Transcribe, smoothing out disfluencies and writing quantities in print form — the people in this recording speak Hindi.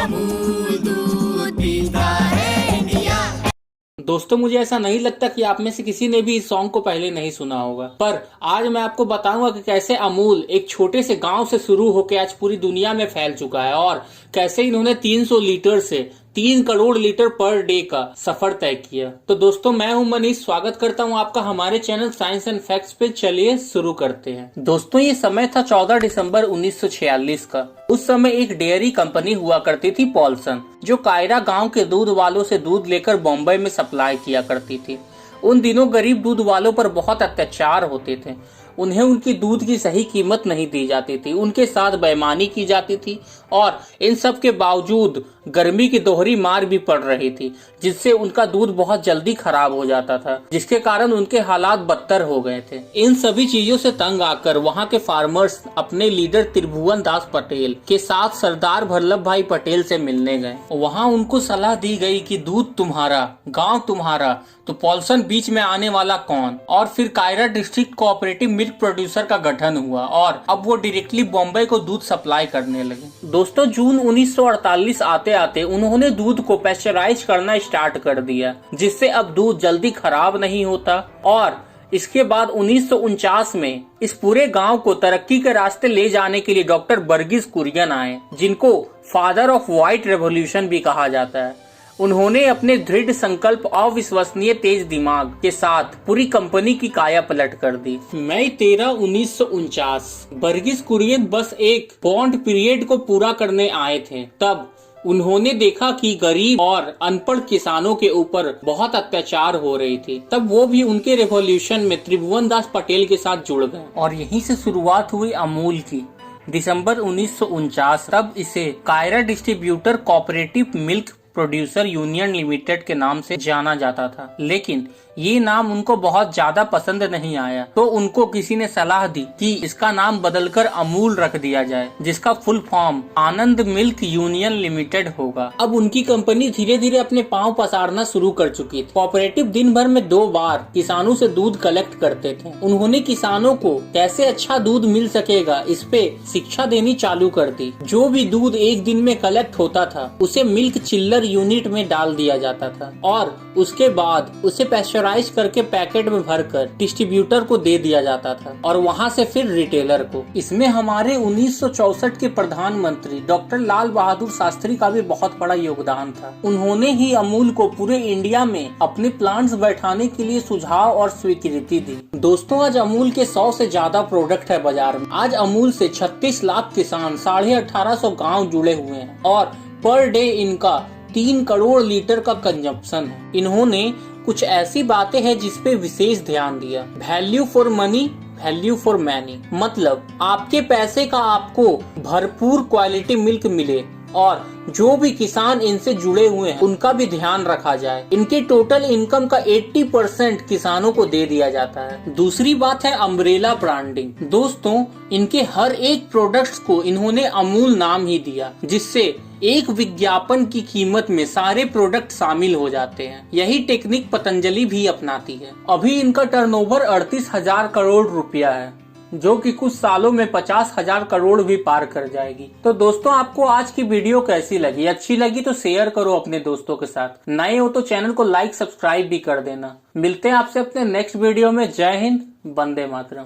अमूल दूध पीता है इंडिया। दोस्तों, मुझे ऐसा नहीं लगता कि आप में से किसी ने भी इस सॉन्ग को पहले नहीं सुना होगा, पर आज मैं आपको बताऊंगा कि कैसे अमूल एक छोटे से गांव से शुरू होकर आज पूरी दुनिया में फैल चुका है और कैसे इन्होंने 300 लीटर से 3 करोड़ लीटर पर डे का सफर तय किया। तो दोस्तों, मैं हूं मनीष, स्वागत करता हूं आपका हमारे चैनल साइंस एंड फैक्ट्स पे। चलिए शुरू करते हैं। दोस्तों, ये समय था 14 दिसंबर 1946 का। उस समय एक डेयरी कंपनी हुआ करती थी पॉल्सन, जो कायरा गांव के दूध वालों से दूध लेकर बॉम्बे में सप्लाई किया करती थी। उन दिनों गरीब दूध वालों पर बहुत अत्याचार होते थे। उन्हें उनकी दूध की सही कीमत नहीं दी जाती थी, उनके साथ बेईमानी की जाती थी और इन सब के बावजूद गर्मी की दोहरी मार भी पड़ रही थी, जिससे उनका दूध बहुत जल्दी खराब हो जाता था, जिसके कारण उनके हालात बदतर हो गए थे। इन सभी चीजों से तंग आकर वहां के फार्मर्स अपने लीडर त्रिभुवन दास पटेल के साथ सरदार वल्लभ भाई पटेल से मिलने गए। वहां उनको सलाह दी गई कि दूध तुम्हारा, गांव तुम्हारा, तो पॉल्सन बीच में आने वाला कौन। और फिर Kaira district cooperative milk producer का गठन हुआ और अब वो डायरेक्टली बॉम्बे को दूध सप्लाई करने लगे। दोस्तों, जून 1948 आते आते उन्होंने दूध को पैस्चराइज करना स्टार्ट कर दिया, जिससे अब दूध जल्दी खराब नहीं होता। और इसके बाद 1949 में इस पूरे गांव को तरक्की के रास्ते ले जाने के लिए डॉक्टर वर्गीस कुरियन आए, जिनको फादर ऑफ व्हाइट रेवोल्यूशन भी कहा जाता है। उन्होंने अपने दृढ़ संकल्प और विश्वसनीय तेज दिमाग के साथ पूरी कंपनी की काया पलट कर दी। मई 13, 1949 वर्गीस कुरियन बस एक बॉन्ड पीरियड को पूरा करने आए थे। तब उन्होंने देखा कि गरीब और अनपढ़ किसानों के ऊपर बहुत अत्याचार हो रही थी। तब वो भी उनके रेवोल्यूशन में त्रिभुवन दास पटेल के साथ जुड़ गए और यहीं से शुरुआत हुई अमूल की। दिसंबर 1949 तब इसे Kaira distributor cooperative milk producer union limited के नाम से जाना जाता था, लेकिन ये नाम उनको बहुत ज्यादा पसंद नहीं आया, तो उनको किसी ने सलाह दी कि इसका नाम बदलकर अमूल रख दिया जाए, जिसका फुल फॉर्म आनंद मिल्क यूनियन लिमिटेड होगा। अब उनकी कंपनी धीरे धीरे अपने पांव पसारना शुरू कर चुकी थी। कोऑपरेटिव दिन भर में 2 बार किसानों से दूध कलेक्ट करते थे। उन्होंने किसानों को कैसे अच्छा दूध मिल सकेगा इस पे शिक्षा देनी चालू कर दी। जो भी दूध एक दिन में कलेक्ट होता था उसे मिल्क चिल्लर यूनिट में डाल दिया जाता था और उसके बाद उसे पैस्चराइज करके पैकेट में भरकर डिस्ट्रीब्यूटर को दे दिया जाता था और वहां से फिर रिटेलर को। इसमें हमारे 1964 के प्रधानमंत्री डॉक्टर लाल बहादुर शास्त्री का भी बहुत बड़ा योगदान था। उन्होंने ही अमूल को पूरे इंडिया में अपने प्लांट्स बैठाने के लिए सुझाव और स्वीकृति दी। दोस्तों, आज अमूल के 100 से ज्यादा प्रोडक्ट है बाजार में। आज अमूल से 36 लाख किसान, 1850 गाँव जुड़े हुए हैं और पर डे इनका 3 करोड़ लीटर का कंजप्शन है। इन्होंने कुछ ऐसी बातें हैं जिसपे विशेष ध्यान दिया। Value for money, value for many, मतलब आपके पैसे का आपको भरपूर क्वालिटी मिल्क मिले और जो भी किसान इनसे जुड़े हुए हैं उनका भी ध्यान रखा जाए। इनके टोटल इनकम का 80% किसानों को दे दिया जाता है। दूसरी बात है अम्ब्रेला ब्रांडिंग। दोस्तों, इनके हर एक प्रोडक्ट्स को इन्होंने अमूल नाम ही दिया, जिससे एक विज्ञापन की कीमत में सारे प्रोडक्ट शामिल हो जाते हैं। यही टेक्निक पतंजलि भी अपनाती है। अभी इनका टर्नओवर 38,000 करोड़ रुपया है, जो कि कुछ सालों में 50,000 करोड़ भी पार कर जाएगी। तो दोस्तों, आपको आज की वीडियो कैसी लगी? अच्छी लगी तो शेयर करो अपने दोस्तों के साथ। नए हो तो चैनल को लाइक सब्सक्राइब भी कर देना। मिलते हैं आपसे अपने नेक्स्ट वीडियो में। जय हिंद, वंदे मातरम।